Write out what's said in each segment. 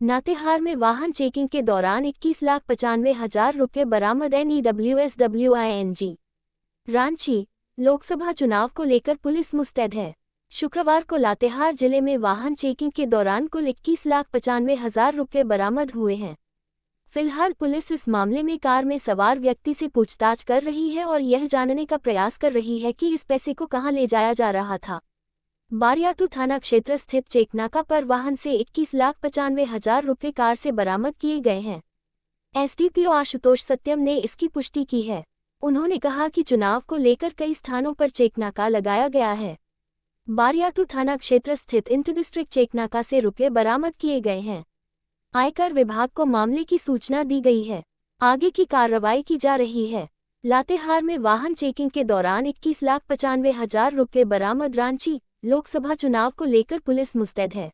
लातेहार में वाहन चेकिंग के दौरान 21,95,000 रुपये बरामद। NEWSWING। रांची, लोकसभा चुनाव को लेकर पुलिस मुस्तैद है। शुक्रवार को लातेहार जिले में वाहन चेकिंग के दौरान कुल 21,95,000 रुपये बरामद हुए हैं। फिलहाल पुलिस इस मामले में कार में सवार व्यक्ति से पूछताछ कर रही है और यह जानने का प्रयास कर रही है कि इस पैसे को कहां ले जाया जा रहा था। बारियातू थाना क्षेत्र स्थित चेकनाका पर वाहन से 21,95,000 रुपये कार से बरामद किए गए हैं। एसडीपीओ आशुतोष सत्यम ने इसकी पुष्टि की है। उन्होंने कहा कि चुनाव को लेकर कई स्थानों पर चेकनाका लगाया गया है। बारियातू थाना क्षेत्र स्थित इंटर डिस्ट्रिक्ट चेकनाका से रुपये बरामद किए गए हैं। आयकर विभाग को मामले की सूचना दी गई है। आगे की कार्रवाई की जा रही है। लातेहार में वाहन चेकिंग के दौरान 21,95,000 रुपये बरामद। रांची, लोकसभा चुनाव को लेकर पुलिस मुस्तैद है।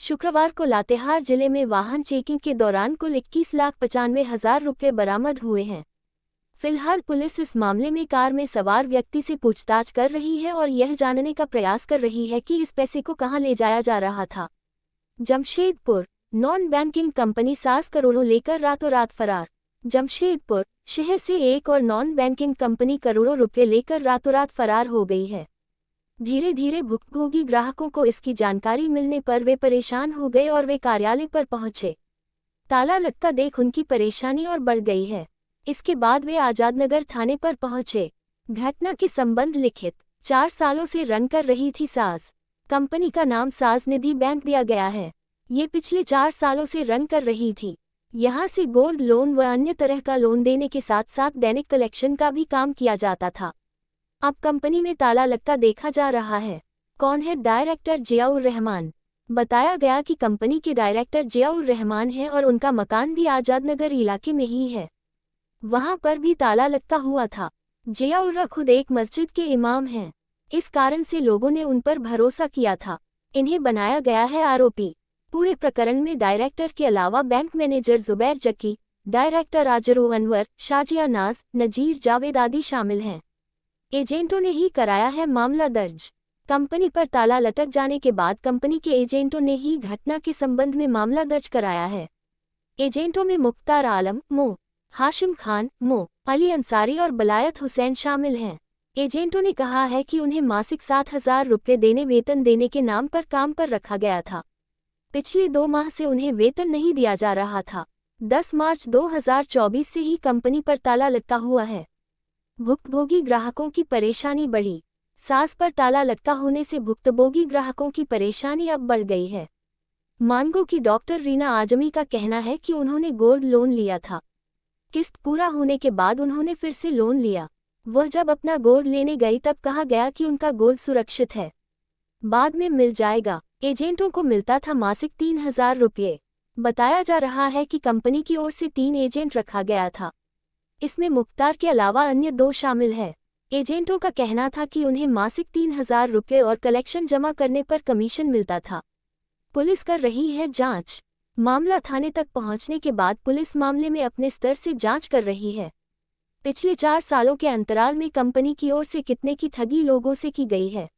शुक्रवार को लातेहार जिले में वाहन चेकिंग के दौरान कुल 21,95,000 रुपये बरामद हुए हैं। फिलहाल पुलिस इस मामले में कार में सवार व्यक्ति से पूछताछ कर रही है और यह जानने का प्रयास कर रही है कि इस पैसे को कहां ले जाया जा रहा था। जमशेदपुर, नॉन बैंकिंग कंपनी सास करोड़ों लेकर रातों रात फरार। जमशेदपुर शहर से एक और नॉन बैंकिंग कंपनी करोड़ों रुपये लेकर रातों रात फरार हो गई है। धीरे धीरे भुगतानोगी ग्राहकों को इसकी जानकारी मिलने पर वे परेशान हो गए और वे कार्यालय पर पहुंचे। ताला लटका देख उनकी परेशानी और बढ़ गई है। इसके बाद वे आजादनगर थाने पर पहुंचे। घटना के संबंध लिखित। 4 सालों से रन कर रही थी सास। कंपनी का नाम सास निधि बैंक दिया गया है। ये पिछले 4 सालों से रन कर रही थी। यहाँ से गोल्ड लोन व अन्य तरह का लोन देने के साथ साथ दैनिक कलेक्शन का भी काम किया जाता था। अब कंपनी में ताला लटका देखा जा रहा है। कौन है डायरेक्टर? जियाउर रहमान। बताया गया कि कंपनी के डायरेक्टर जियाउर रहमान हैं और उनका मकान भी आजादनगर इलाके में ही है। वहां पर भी ताला लटका हुआ था। जियाउर खुद एक मस्जिद के इमाम हैं। इस कारण से लोगों ने उन पर भरोसा किया था। इन्हें बनाया गया है आरोपी। पूरे प्रकरण में डायरेक्टर के अलावा बैंक मैनेजर जुबैर जकी, डायरेक्टर आजरो अनवर, शाजिया नाज, नजीर जावेद आदि शामिल हैं। एजेंटों ने ही कराया है मामला दर्ज। कंपनी पर ताला लटक जाने के बाद कंपनी के एजेंटों ने ही घटना के संबंध में मामला दर्ज कराया है। एजेंटों में मुख्तार आलम, मो, हाशिम खान, मो, अली अंसारी और बलायत हुसैन शामिल हैं। एजेंटों ने कहा है कि उन्हें मासिक 7,000 रुपये देने वेतन देने के नाम पर काम पर रखा गया था। पिछले 2 माह से उन्हें वेतन नहीं दिया जा रहा था। 10 मार्च 2024 से ही कंपनी पर ताला लटका हुआ है। भुक्तभोगी ग्राहकों की परेशानी बढ़ी। सास पर ताला लटका होने से भुक्तभोगी ग्राहकों की परेशानी अब बढ़ गई है। मानगो की डॉक्टर रीना आजमी का कहना है कि उन्होंने गोल्ड लोन लिया था। किस्त पूरा होने के बाद उन्होंने फिर से लोन लिया। वह जब अपना गोल्ड लेने गई तब कहा गया कि उनका गोल्ड सुरक्षित है, बाद में मिल जाएगा। एजेंटों को मिलता था मासिक 3,000 रुपये। बताया जा रहा है कि कंपनी की ओर से 3 एजेंट रखा गया था। इसमें मुख्तार के अलावा अन्य 2 शामिल है। एजेंटों का कहना था कि उन्हें मासिक 3,000 रुपये और कलेक्शन जमा करने पर कमीशन मिलता था। पुलिस कर रही है जांच। मामला थाने तक पहुंचने के बाद पुलिस मामले में अपने स्तर से जांच कर रही है। पिछले 4 सालों के अंतराल में कंपनी की ओर से कितने की ठगी लोगों से की गई है,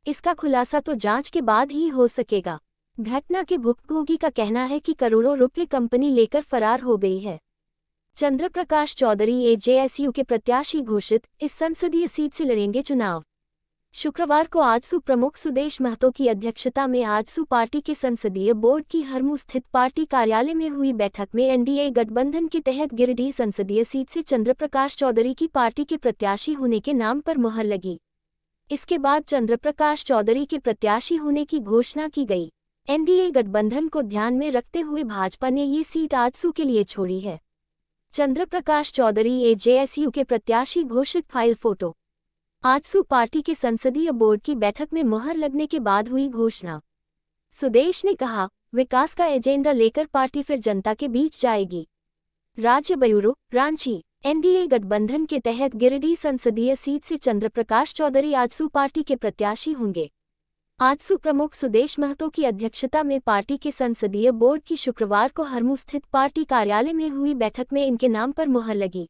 इसका खुलासा तो जांच के बाद ही हो सकेगा। घटना के भुक्तभोगी का कहना है कि करोड़ों रुपये कंपनी लेकर फरार हो गई है। चंद्रप्रकाश चौधरी एजेएसयू के प्रत्याशी घोषित, इस संसदीय सीट से लड़ेंगे चुनाव। शुक्रवार को आजसू प्रमुख सुदेश महतो की अध्यक्षता में आजसू पार्टी के संसदीय बोर्ड की हरमू स्थित पार्टी कार्यालय में हुई बैठक में एनडीए गठबंधन के तहत गिरिडीह संसदीय सीट से चंद्रप्रकाश चौधरी की पार्टी के प्रत्याशी होने के नाम पर मुहर लगी। इसके बाद चंद्रप्रकाश चौधरी के प्रत्याशी होने की घोषणा की गई। एनडीए गठबंधन को ध्यान में रखते हुए भाजपा ने ये सीट आजसू के लिए छोड़ी है। चंद्रप्रकाश चौधरी एजेएसयू के प्रत्याशी घोषित। File photo. आजसू पार्टी के संसदीय बोर्ड की बैठक में मुहर लगने के बाद हुई घोषणा। सुदेश ने कहा, विकास का एजेंडा लेकर पार्टी फिर जनता के बीच जाएगी। राज्य ब्यूरो, रांची। एनडीए गठबंधन के तहत गिरिडीह संसदीय सीट से चंद्रप्रकाश चौधरी आजसू पार्टी के प्रत्याशी होंगे। आजसू प्रमुख सुदेश महतो की अध्यक्षता में पार्टी के संसदीय बोर्ड की शुक्रवार को हरमू स्थित पार्टी कार्यालय में हुई बैठक में इनके नाम पर मुहर लगी।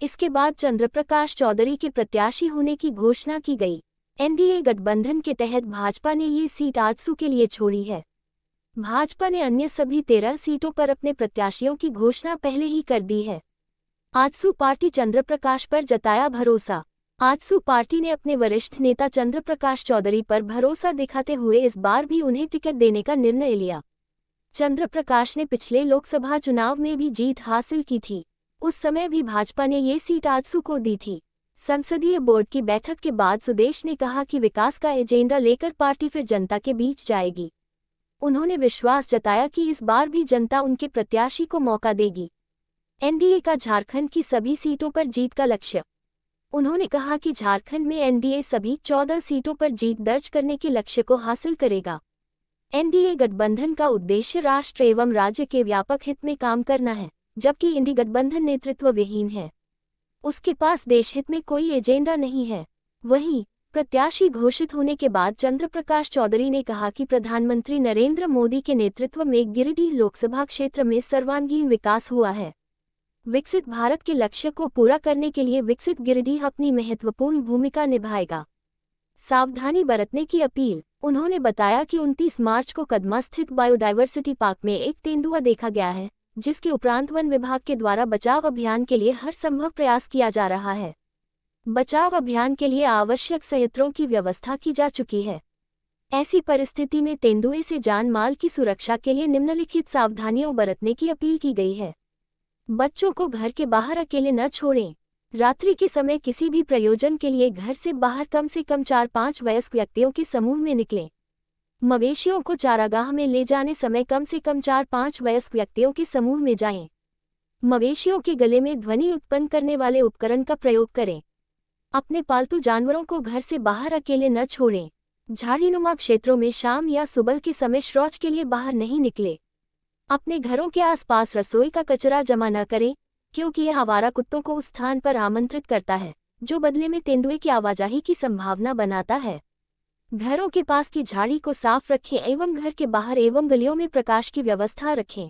इसके बाद चंद्रप्रकाश चौधरी के प्रत्याशी होने की घोषणा की गई। एनडीए गठबंधन के तहत भाजपा ने ये सीट आजसू के लिए छोड़ी है। भाजपा ने अन्य सभी 13 सीटों पर अपने प्रत्याशियों की घोषणा पहले ही कर दी है। आजसू पार्टी चंद्रप्रकाश पर जताया भरोसा। आजसू पार्टी ने अपने वरिष्ठ नेता चंद्रप्रकाश चौधरी पर भरोसा दिखाते हुए इस बार भी उन्हें टिकट देने का निर्णय लिया। चंद्रप्रकाश ने पिछले लोकसभा चुनाव में भी जीत हासिल की थी। उस समय भी भाजपा ने ये सीट आजसू को दी थी। संसदीय बोर्ड की बैठक के बाद सुदेश ने कहा कि विकास का एजेंडा लेकर पार्टी फिर जनता के बीच जाएगी। उन्होंने विश्वास जताया कि इस बार भी जनता उनके प्रत्याशी को मौका देगी। एनडीए का झारखंड की सभी सीटों पर जीत का लक्ष्य। उन्होंने कहा कि झारखंड में एनडीए सभी 14 सीटों पर जीत दर्ज करने के लक्ष्य को हासिल करेगा। एनडीए गठबंधन का उद्देश्य राष्ट्र एवं राज्य के व्यापक हित में काम करना है, जबकि इंडी गठबंधन नेतृत्व विहीन है। उसके पास देशहित में कोई एजेंडा नहीं है। वहीं प्रत्याशी घोषित होने के बाद चंद्रप्रकाश चौधरी ने कहा कि प्रधानमंत्री नरेंद्र मोदी के नेतृत्व में गिरिडीह लोकसभा क्षेत्र में सर्वांगीण विकास हुआ है। विकसित भारत के लक्ष्य को पूरा करने के लिए विकसित गिरिडीह अपनी महत्वपूर्ण भूमिका निभाएगा। सावधानी बरतने की अपील। उन्होंने बताया कि 29 मार्च को कदमा स्थित बायोडायवर्सिटी पार्क में एक तेंदुआ देखा गया है, जिसके उपरांत वन विभाग के द्वारा बचाव अभियान के लिए हर संभव प्रयास किया जा रहा है। बचाव अभियान के लिए आवश्यक संयंत्रों की व्यवस्था की जा चुकी है। ऐसी परिस्थिति में तेंदुए से जान माल की सुरक्षा के लिए निम्नलिखित सावधानियों बरतने की अपील की गई है। बच्चों को घर के बाहर अकेले न छोड़ें। रात्रि के समय किसी भी प्रयोजन के लिए घर से बाहर कम से कम 4-5 वयस्क व्यक्तियों के समूह में निकलें। मवेशियों को चारागाह में ले जाने समय कम से कम 4-5 वयस्क व्यक्तियों के समूह में जाएं। मवेशियों के गले में ध्वनि उत्पन्न करने वाले उपकरण का प्रयोग करें। अपने पालतू जानवरों को घर से बाहर अकेले न छोड़ें। झाड़ीनुमा क्षेत्रों में शाम या सुबह के समय शौच के लिए बाहर नहीं निकले। अपने घरों के आसपास रसोई का कचरा जमा न करें, क्योंकि यह आवारा कुत्तों को उस स्थान पर आमंत्रित करता है जो बदले में तेंदुए की आवाजाही की संभावना बनाता है। घरों के पास की झाड़ी को साफ रखें एवं घर के बाहर एवं गलियों में प्रकाश की व्यवस्था रखें।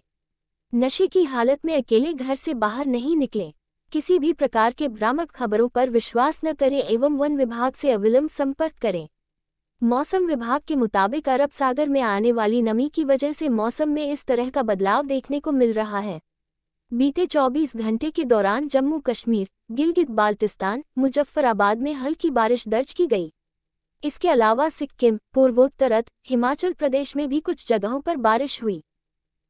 नशे की हालत में अकेले घर से बाहर नहीं निकलें। किसी भी प्रकार के भ्रामक खबरों पर विश्वास न करें एवं वन विभाग से अविलंब संपर्क करें। मौसम विभाग के मुताबिक अरब सागर में आने वाली नमी की वजह से मौसम में इस तरह का बदलाव देखने को मिल रहा है। बीते 24 घंटे के दौरान जम्मू कश्मीर, गिलगित बाल्टिस्तान, मुजफ्फराबाद में हल्की बारिश दर्ज की गई। इसके अलावा सिक्किम, पूर्वोत्तर हिमाचल प्रदेश में भी कुछ जगहों पर बारिश हुई।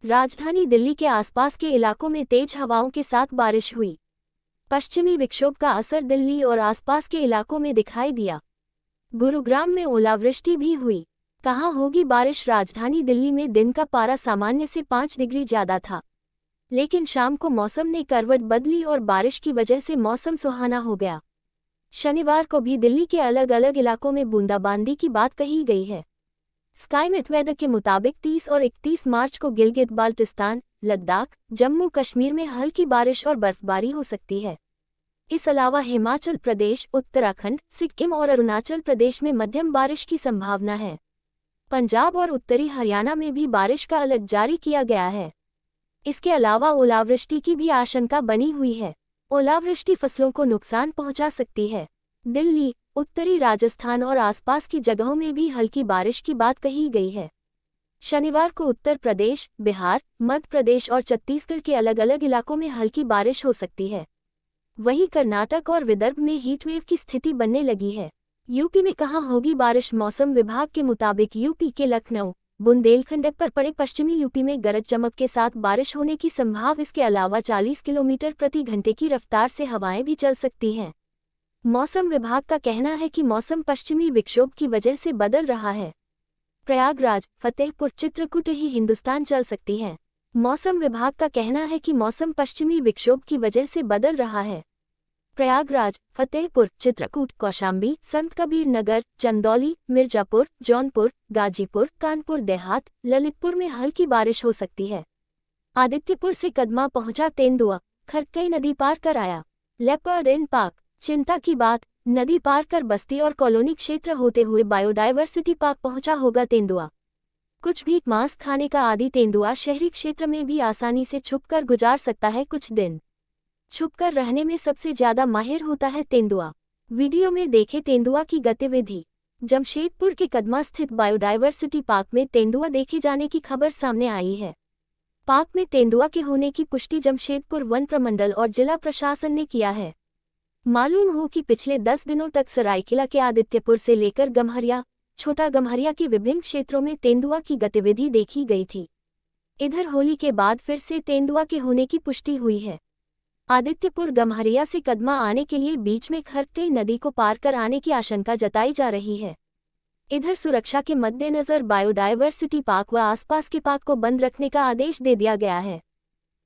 राजधानी दिल्ली के आसपास के इलाकों में तेज हवाओं के साथ बारिश हुई। पश्चिमी विक्षोभ का असर दिल्ली और आसपास के इलाकों में दिखाई दिया। गुरुग्राम में ओलावृष्टि भी हुई। कहाँ होगी बारिश? राजधानी दिल्ली में दिन का पारा सामान्य से 5 डिग्री ज्यादा था, लेकिन शाम को मौसम ने करवट बदली और बारिश की वजह से मौसम सुहाना हो गया। शनिवार को भी दिल्ली के अलग अलग इलाकों में बूंदाबांदी की बात कही गई है। स्काईमेट वेदर के मुताबिक 30 और 31 मार्च को गिलगित बाल्टिस्तान, लद्दाख, जम्मू कश्मीर में हल्की बारिश और बर्फबारी हो सकती है। इस अलावा हिमाचल प्रदेश, उत्तराखंड, सिक्किम और अरुणाचल प्रदेश में मध्यम बारिश की संभावना है। पंजाब और उत्तरी हरियाणा में भी बारिश का अलर्ट जारी किया गया है। इसके अलावा ओलावृष्टि की भी आशंका बनी हुई है। ओलावृष्टि फसलों को नुकसान पहुंचा सकती है। दिल्ली, उत्तरी राजस्थान और आसपास की जगहों में भी हल्की बारिश की बात कही गई है। शनिवार को उत्तर प्रदेश, बिहार, मध्य प्रदेश और छत्तीसगढ़ के अलग अलग इलाकों में हल्की बारिश हो सकती है। वहीं कर्नाटक और विदर्भ में हीटवेव की स्थिति बनने लगी है। यूपी में कहां होगी बारिश? मौसम विभाग के मुताबिक यूपी के लखनऊ, बुंदेलखंड पर पड़े पश्चिमी यूपी में गरज चमक के साथ बारिश होने की संभावना। इसके अलावा 40 किलोमीटर प्रति घंटे की रफ्तार से हवाएं भी चल सकती हैं। मौसम विभाग का कहना है कि मौसम पश्चिमी विक्षोभ की वजह से बदल रहा है। प्रयागराज, फतेहपुर, चित्रकूट ही हिंदुस्तान चल सकती है। मौसम विभाग का कहना है कि मौसम पश्चिमी विक्षोभ की वजह से बदल रहा है। प्रयागराज, फतेहपुर, चित्रकूट, कौशाम्बी, संत कबीर नगर, चंदौली, मिर्जापुर, जौनपुर, गाजीपुर, कानपुर देहात, ललितपुर में हल्की बारिश हो सकती है। आदित्यपुर से कदमा पहुंचा तेंदुआ, खरकई नदी पार कर आया। लेपर्ड इन पार्क, चिंता की बात, नदी पार कर बस्ती और कॉलोनी क्षेत्र होते हुए बायोडायवर्सिटी पार्क पहुंचा होगा तेंदुआ। कुछ भी मांस खाने का आदि तेंदुआ शहरी क्षेत्र में भी आसानी से छुपकर गुजार सकता है। कुछ दिन छुपकर रहने में सबसे ज्यादा माहिर होता है तेंदुआ। वीडियो में देखे तेंदुआ की गतिविधि। जमशेदपुर के कदमा स्थित बायोडायवर्सिटी पार्क में तेंदुआ देखे जाने की खबर सामने आई है। पार्क में तेंदुआ के होने की पुष्टि जमशेदपुर वन प्रमंडल और जिला प्रशासन ने किया है। मालूम हो कि पिछले 10 दिनों तक सरायकेला के आदित्यपुर से लेकर गम्हरिया, छोटा गम्हरिया के विभिन्न क्षेत्रों में तेंदुआ की गतिविधि देखी गई थी। इधर होली के बाद फिर से तेंदुआ के होने की पुष्टि हुई है। आदित्यपुर गम्हरिया से कदमा आने के लिए बीच में खरकई नदी को पार कर आने की आशंका जताई जा रही है। इधर सुरक्षा के मद्देनजर बायोडायवर्सिटी पार्क व आसपास के पार्क को बंद रखने का आदेश दे दिया गया है।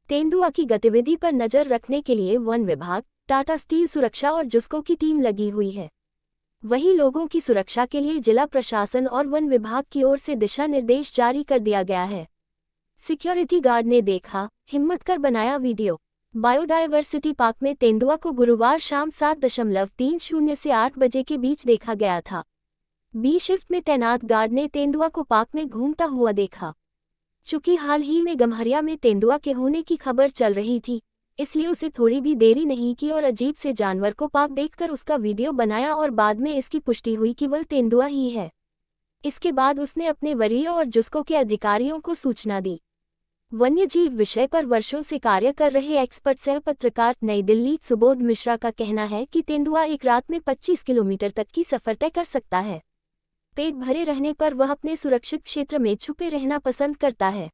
तेंदुआ की गतिविधि पर नजर रखने के लिए वन विभाग, टाटा स्टील सुरक्षा और जुस्को की टीम लगी हुई है। वहीं लोगों की सुरक्षा के लिए जिला प्रशासन और वन विभाग की ओर से दिशा निर्देश जारी कर दिया गया है। सिक्योरिटी गार्ड ने देखा, हिम्मत कर बनाया वीडियो। बायोडायवर्सिटी पार्क में तेंदुआ को गुरुवार शाम 7:30 से 8 बजे के बीच देखा गया था। बी शिफ्ट में तैनात गार्ड ने तेंदुआ को पार्क में घूमता हुआ देखा। चूंकि हाल ही में गम्हरिया में तेंदुआ के होने की खबर चल रही थी, इसलिए उसे थोड़ी भी देरी नहीं की और अजीब से जानवर को पार्क देखकर उसका वीडियो बनाया और बाद में इसकी पुष्टि हुई कि वह तेंदुआ ही है। इसके बाद उसने अपने वरीय और जुस्को के अधिकारियों को सूचना दी। वन्यजीव विषय पर वर्षों से कार्य कर रहे एक्सपर्ट सह पत्रकार नई दिल्ली सुबोध मिश्रा का कहना है कि तेंदुआ एक रात में 25 किलोमीटर तक की सफर तय कर सकता है। पेट भरे रहने पर वह अपने सुरक्षित क्षेत्र में छुपे रहना पसंद करता है।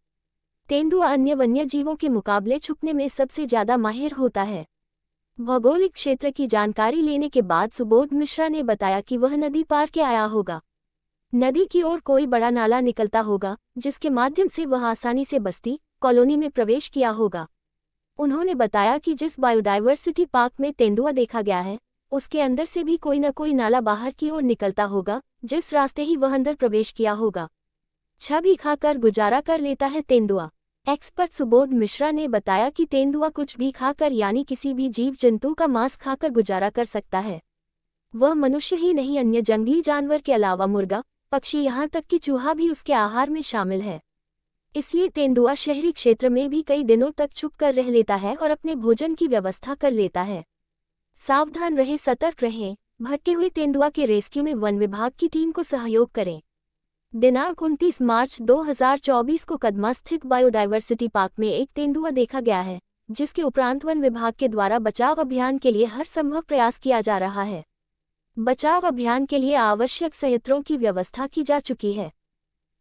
तेंदुआ अन्य वन्यजीवों के मुकाबले छुपने में सबसे ज्यादा माहिर होता है। भौगोलिक क्षेत्र की जानकारी लेने के बाद सुबोध मिश्रा ने बताया कि वह नदी पार के आया होगा। नदी की ओर कोई बड़ा नाला निकलता होगा, जिसके माध्यम से वह आसानी से बस्ती कॉलोनी में प्रवेश किया होगा। उन्होंने बताया कि जिस बायोडायवर्सिटी पार्क में तेंदुआ देखा गया है, उसके अंदर से भी कोई न कोई नाला बाहर की ओर निकलता होगा, जिस रास्ते ही वह अंदर प्रवेश किया होगा। छबी खाकर गुजारा कर लेता है तेंदुआ। एक्सपर्ट सुबोध मिश्रा ने बताया कि तेंदुआ कुछ भी खाकर यानी किसी भी जीव जंतु का मांस खाकर गुजारा कर सकता है। वह मनुष्य ही नहीं, अन्य जंगली जानवर के अलावा मुर्गा, पक्षी यहाँ तक कि चूहा भी उसके आहार में शामिल है। इसलिए तेंदुआ शहरी क्षेत्र में भी कई दिनों तक छुप कर रह लेता है और अपने भोजन की व्यवस्था कर लेता है। सावधान रहें, सतर्क रहें। भटके हुए तेंदुआ के रेस्क्यू में वन विभाग की टीम को सहयोग करें। दिनांक 29 मार्च 2024 को कदमा स्थित बायोडायवर्सिटी पार्क में एक तेंदुआ देखा गया है, जिसके उपरांत वन विभाग के द्वारा बचाव अभियान के लिए हर संभव प्रयास किया जा रहा है। बचाव अभियान के लिए आवश्यक संयंत्रों की व्यवस्था की जा चुकी है।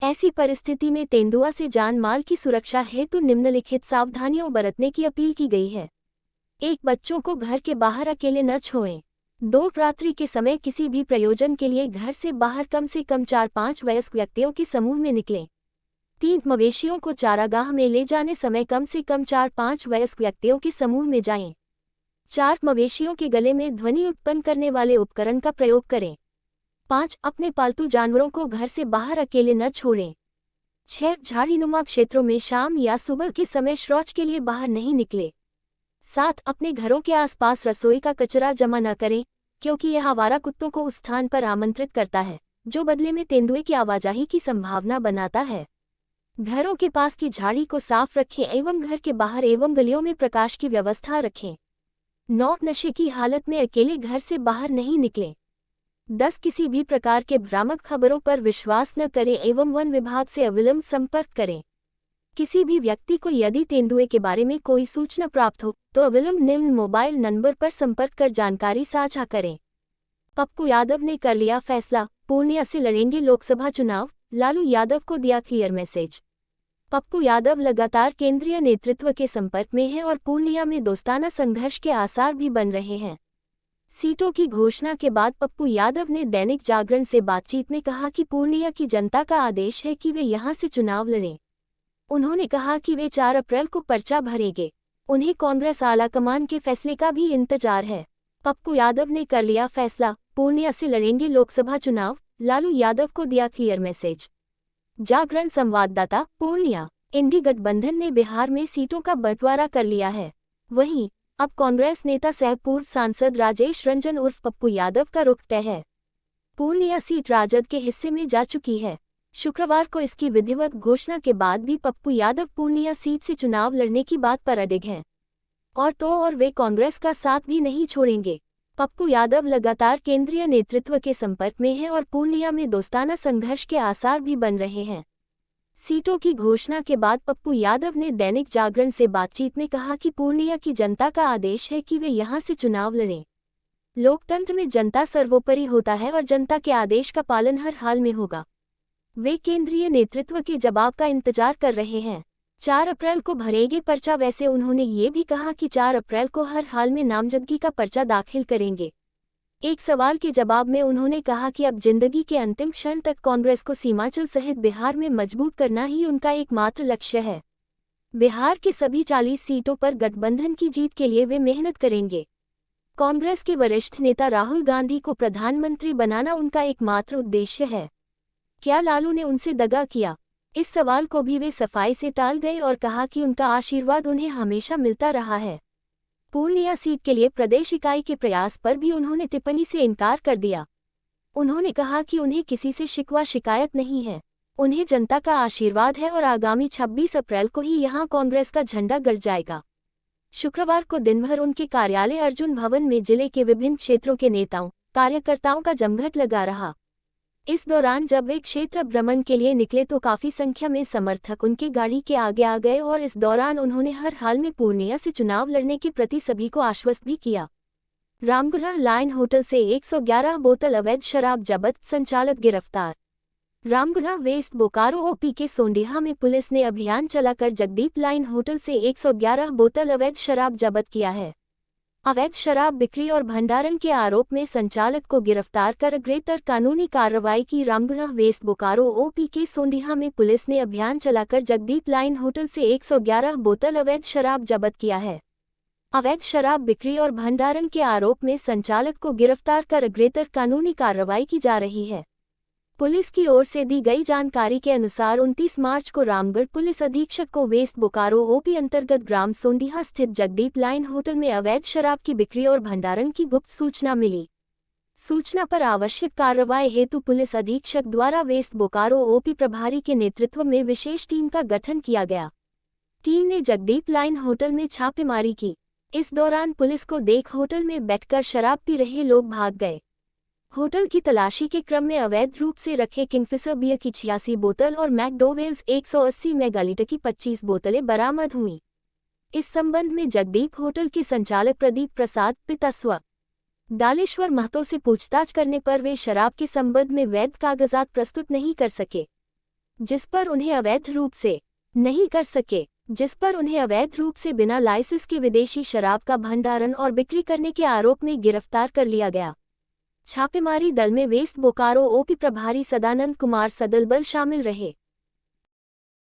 ऐसी परिस्थिति में तेंदुआ से जान माल की सुरक्षा हेतु निम्नलिखित सावधानियों बरतने की अपील की गई है। 1. बच्चों को घर के बाहर अकेले न छोड़ें। 2. रात्रि के समय किसी भी प्रयोजन के लिए घर से बाहर कम से कम 4-5 वयस्क व्यक्तियों के समूह में निकलें। 3. मवेशियों को चारागाह में ले जाने समय कम से कम 4-5 वयस्क व्यक्तियों के समूह में जाएं। 4. मवेशियों के गले में ध्वनि उत्पन्न करने वाले उपकरण का प्रयोग करें। 5. अपने पालतू जानवरों को घर से बाहर अकेले न छोड़ें। 6. झाड़ीनुमा क्षेत्रों में शाम या सुबह के समय शौच के लिए बाहर नहीं निकले। 7. अपने घरों के आसपास रसोई का कचरा जमा न करें, क्योंकि यह आवारा कुत्तों को उस स्थान पर आमंत्रित करता है, जो बदले में तेंदुए की आवाजाही की संभावना बनाता है। घरों के पास की झाड़ी को साफ रखें एवं घर के बाहर एवं गलियों में प्रकाश की व्यवस्था रखें। 9. नशे की हालत में अकेले घर से बाहर नहीं निकलें। 10. किसी भी प्रकार के भ्रामक खबरों पर विश्वास न करें एवं वन विभाग से अविलंब संपर्क करें। किसी भी व्यक्ति को यदि तेंदुए के बारे में कोई सूचना प्राप्त हो तो अविलंब निम्न मोबाइल नंबर पर संपर्क कर जानकारी साझा करें। पप्पू यादव ने कर लिया फैसला, पूर्णिया से लड़ेंगे लोकसभा चुनाव, लालू यादव को दिया क्लियर मैसेज। पप्पू यादव लगातार केंद्रीय नेतृत्व के संपर्क में हैं और पूर्णिया में दोस्ताना संघर्ष के आसार भी बन रहे हैं। सीटों की घोषणा के बाद पप्पू यादव ने दैनिक जागरण से बातचीत में कहा कि पूर्णिया की जनता का आदेश है कि वे यहां से चुनाव लड़ें। उन्होंने कहा कि वे 4 अप्रैल को पर्चा भरेंगे। उन्हें कांग्रेस आलाकमान के फैसले का भी इंतजार है। पप्पू यादव ने कर लिया फैसला, पूर्णिया से लड़ेंगे लोकसभा चुनाव, लालू यादव को दिया क्लियर मैसेज। जागरण संवाददाता, पूर्णिया। इंडी गठबंधन ने बिहार में सीटों का बंटवारा कर लिया है। वहीं अब कांग्रेस नेता सह पूर्व सांसद राजेश रंजन उर्फ पप्पू यादव का रुख तय है। पूर्णिया सीट राजद के हिस्से में जा चुकी है। शुक्रवार को इसकी विधिवत घोषणा के बाद भी पप्पू यादव पूर्णिया सीट से चुनाव लड़ने की बात पर अडिग हैं। और वे कांग्रेस का साथ भी नहीं छोड़ेंगे। पप्पू यादव लगातार केंद्रीय नेतृत्व के संपर्क में हैं और पूर्णिया में दोस्ताना संघर्ष के आसार भी बन रहे हैं। सीटों की घोषणा के बाद पप्पू यादव ने दैनिक जागरण से बातचीत में कहा कि पूर्णिया की जनता का आदेश है कि वे यहां से चुनाव लड़ें। लोकतंत्र में जनता सर्वोपरि होता है और जनता के आदेश का पालन हर हाल में होगा। वे केंद्रीय नेतृत्व के जवाब का इंतजार कर रहे हैं। 4 अप्रैल को भरेंगे पर्चा। वैसे उन्होंने ये भी कहा कि 4 अप्रैल को हर हाल में नामजदगी का पर्चा दाखिल करेंगे। एक सवाल के जवाब में उन्होंने कहा कि अब जिंदगी के अंतिम क्षण तक कांग्रेस को सीमांचल सहित बिहार में मजबूत करना ही उनका एकमात्र लक्ष्य है। बिहार के सभी 40 सीटों पर गठबंधन की जीत के लिए वे मेहनत करेंगे। कांग्रेस के वरिष्ठ नेता राहुल गांधी को प्रधानमंत्री बनाना उनका एकमात्र उद्देश्य है। क्या लालू ने उनसे दगा किया? इस सवाल को भी वे सफाई से टाल गए और कहा कि उनका आशीर्वाद उन्हें हमेशा मिलता रहा है। पूर्णिया सीट के लिए प्रदेश इकाई के प्रयास पर भी उन्होंने टिप्पणी से इनकार कर दिया। उन्होंने कहा कि उन्हें किसी से शिकवा शिकायत नहीं है, उन्हें जनता का आशीर्वाद है और आगामी 26 अप्रैल को ही यहां कांग्रेस का झंडा गड़ जाएगा। शुक्रवार को दिनभर उनके कार्यालय अर्जुन भवन में जिले के विभिन्न क्षेत्रों के नेताओं कार्यकर्ताओं का जमघट लगा रहा। इस दौरान जब वे क्षेत्र भ्रमण के लिए निकले तो काफी संख्या में समर्थक उनके गाड़ी के आगे आ गए और इस दौरान उन्होंने हर हाल में पूर्णिया से चुनाव लड़ने के प्रति सभी को आश्वस्त भी किया। रामगढ़ लाइन होटल से 111 बोतल अवैध शराब जब्त, संचालक गिरफ्तार। रामगढ़ वेस्ट बोकारो ओपी के सोंडिहा में पुलिस ने अभियान चलाकर जगदीप लाइन होटल से 111 बोतल अवैध शराब जब्त किया है। अवैध शराब बिक्री और भंडारण के आरोप में संचालक को गिरफ्तार कर अग्रेतर कानूनी कार्रवाई की। रामगढ़ वेस्ट बोकारो ओपी के सोंडिहा में पुलिस ने अभियान चलाकर जगदीप लाइन होटल से 111 बोतल अवैध शराब जब्त किया है। अवैध शराब बिक्री और भंडारण के आरोप में संचालक को गिरफ्तार कर अग्रेतर कानूनी कार्रवाई की जा रही है। पुलिस की ओर से दी गई जानकारी के अनुसार 29 मार्च को रामगढ़ पुलिस अधीक्षक को वेस्ट बोकारो ओपी अंतर्गत ग्राम सोंडिहा स्थित जगदीप लाइन होटल में अवैध शराब की बिक्री और भंडारण की गुप्त सूचना मिली। सूचना पर आवश्यक कार्रवाई हेतु पुलिस अधीक्षक द्वारा वेस्ट बोकारो ओपी प्रभारी के नेतृत्व में विशेष टीम का गठन किया गया। टीम ने जगदीप लाइन होटल में छापेमारी की। इस दौरान पुलिस को देख होटल में बैठकर शराब पी रहे लोग भाग गए। होटल की तलाशी के क्रम में अवैध रूप से रखे किंगफिशर बियर की 86 बोतल और मैकडोवेल्स 180 मेगालीटर की 25 बोतलें बरामद हुईं। इस संबंध में जगदीप होटल के संचालक प्रदीप प्रसाद पिता स्व. दालेश्वर महतो से पूछताछ करने पर वे शराब के संबंध में वैध कागजात प्रस्तुत नहीं कर सके, जिस पर उन्हें अवैध रूप से बिना लाइसेंस के विदेशी शराब का भंडारण और बिक्री करने के आरोप में गिरफ्तार कर लिया गया। छापेमारी दल में वेस्ट बोकारो ओपी प्रभारी सदानंद कुमार सदलबल शामिल रहे।